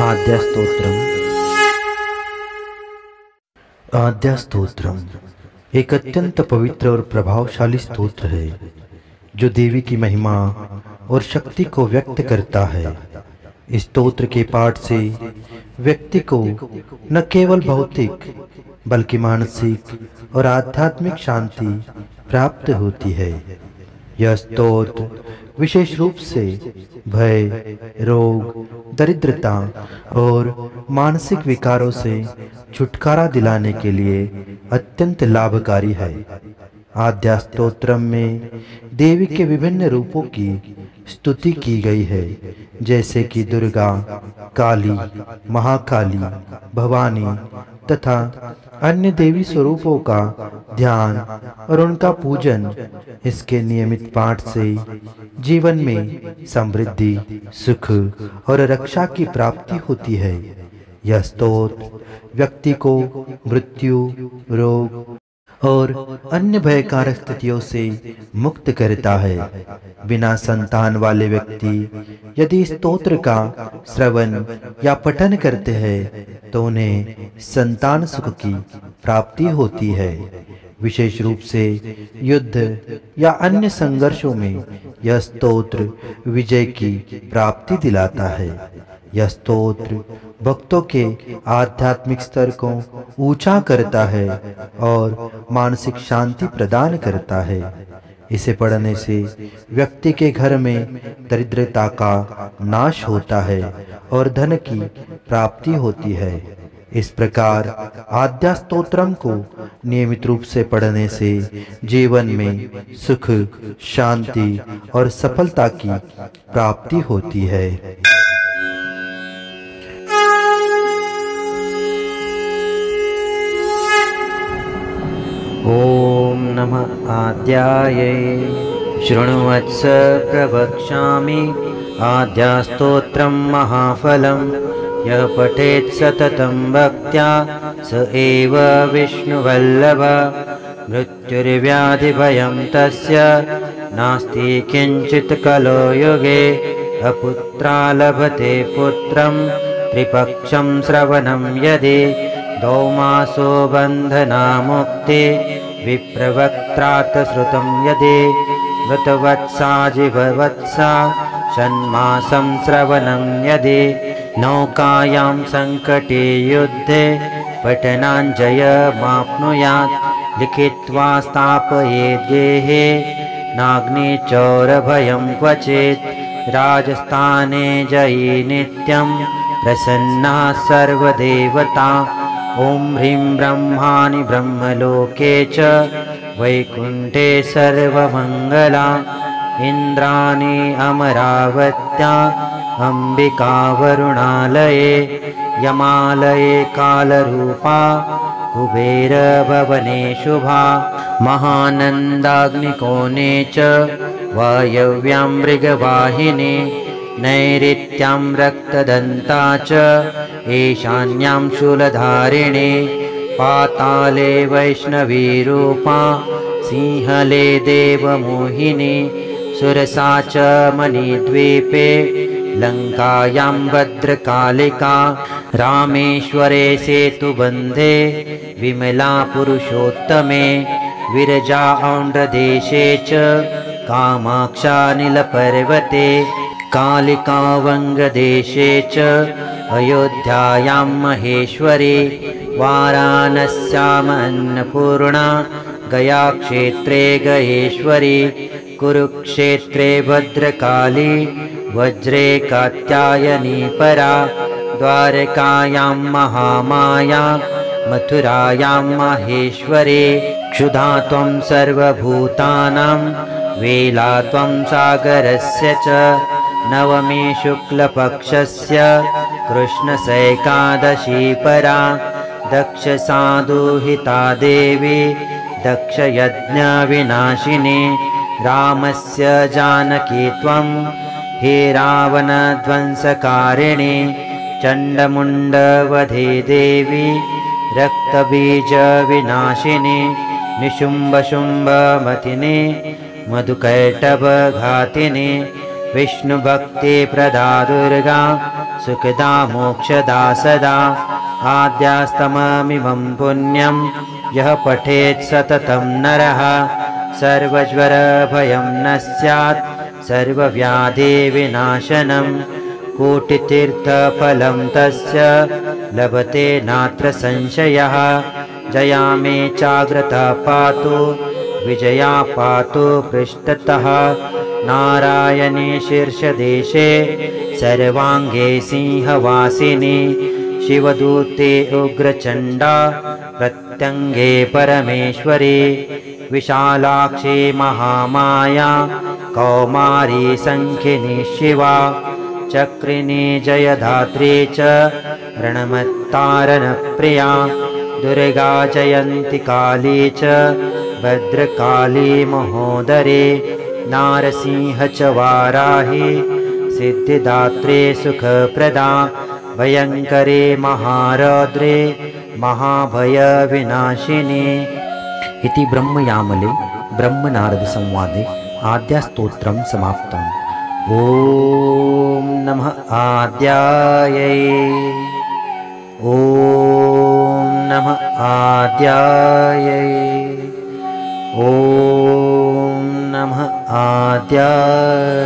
आद्या स्तोत्रम। आद्या स्तोत्रम एक अत्यंत पवित्र और प्रभावशाली स्तोत्र है जो देवी की महिमा और शक्ति को व्यक्त करता है। इस स्तोत्र के पाठ से व्यक्ति को न केवल भौतिक बल्कि मानसिक और आध्यात्मिक शांति प्राप्त होती है। यह स्तोत्र विशेष रूप से भय, रोग, दरिद्रता और मानसिक विकारों से छुटकारा दिलाने के लिए अत्यंत लाभकारी है। आद्या स्तोत्रम में देवी के विभिन्न रूपों की स्तुति की गई है, जैसे कि दुर्गा, काली, महाकाली, भवानी तथा अन्य देवी स्वरूपों का ध्यान और उनका पूजन। इसके नियमित पाठ से जीवन में समृद्धि, सुख और रक्षा की प्राप्ति होती है। यह स्तोत्र व्यक्ति को मृत्यु, रोग और अन्य भयकारक स्थितियों से मुक्त करता है। बिना संतान वाले व्यक्ति यदि स्तोत्र का श्रवण या पठन करते हैं तो उन्हें संतान सुख की प्राप्ति होती है। विशेष रूप से युद्ध या अन्य संघर्षों में यह स्तोत्र विजय की प्राप्ति दिलाता है। यह स्तोत्र भक्तों के आध्यात्मिक स्तर को ऊंचा करता है और मानसिक शांति प्रदान करता है। इसे पढ़ने से व्यक्ति के घर में दरिद्रता का नाश होता है और धन की प्राप्ति होती है। इस प्रकार आद्या स्तोत्रम को नियमित रूप से पढ़ने से जीवन में सुख, शांति और सफलता की प्राप्ति होती है। ओम नमः आद्यायै शृण्वत्स प्रवक्ष्यामि आद्या स्तोत्रं महाफलं यः पठेत् सततं भक्त्या स एव विष्णुवल्लभ मृत्युर्व्याधिभयं तस्य नास्ति किंचित् कलो युगे अपुत्रा लभते पुत्रं त्रिपक्षं श्रवणं यदि दौमासो बन्धना मुक्ति विप्रवक्त्रात् श्रुतं यदि मृतवत्सा जीववत्सा षण्मासं श्रवणं यदि नौकायां संकटे युद्धे पठनाञ्जयमाप्नुयात् लिखित्वा स्थापयेत् गेहे नाग्निचौरभयं क्वचित् राजस्थाने जयी नित्यं प्रसन्ना सर्वदेवता। ॐ ह्रीं ब्रह्माणि ब्रह्मलोके च वैकुण्ठे सर्वमङ्गला इन्द्राणि अमरावत्या अम्बिका वरुणालये यमालये कालरूपा कुबेरभवने शुभा महानन्दाग्निकोणे च वायव्यां मृगवाहिनी नैऋत्यां रक्तदन्ता च ईशान्यां शूलधारिणी पाताले वैष्णवीरूपा सिंहले देवमोहिनी सुरसा च मणिद्वीपे लङ्कायां भद्रकालिका रामेश्वरे सेतुबन्धे विमला पुरुषोत्तमे विरजा औण्ड्रदेशे च कामाक्षा नीलपर्वते कालिका वङ्गदेशे च अयोध्यायां महेश्वरी वाराणस्याम् अन्नपूर्णा गयाक्षेत्रे गयेश्वरी कुरुक्षेत्रे भद्रकाली वज्रे कात्यायनी परा द्वारकायां महामाया मथुरायां माहेश्वरी क्षुधा त्वं सर्वभूतानां वेला त्वं सागरस्य च नवमी शुक्लपक्षस्य कृष्णसैकादशी परा दक्षसाधुहिता देवी दक्षयज्ञविनाशिनी रामस्य जानकी त्वं हे रावणध्वंसकारिणी चण्डमुण्डवधे देवी रक्तबीजविनाशिनी निशुम्भशुम्भमथिनी मधुकैटभघातिनी विष्णुभक्ति प्रदा दुर्गा सुखदा मोक्षदा सदा आद्यास्तममिमं पुण्यं यः पठेत् सततं नरः सर्वज्वरभयं न स्यात् सर्वव्याधिविनाशनं कोटितीर्थफलं तस्य लभते नात्र संशयः जया मे चाग्रता पातु विजया पातु पृष्ठतः नारायणे शीर्षदेशे सर्वाङ्गे सिंहवासिनी शिवदूते उग्रचण्डा प्रत्यङ्गे परमेश्वरी विशालाक्षी महामाया कौमारी संखिनी शिवा चक्रिणी जयधात्री च रणमत्तारणप्रिया दुर्गा जयन्ती काली च भद्रकाली महोदरे नारसिंह च वाराही सिद्धिदात्रे सुखप्रदा भयङ्करे महारौद्रे महाभयविनाशिनी। इति ब्रह्मयामले ब्रह्मनारदसंवादे आद्यास्तोत्रं समाप्तम्। ॐ नमः आद्यायै ॐ नमः आद्यायै ॐ नमः आद्यायै।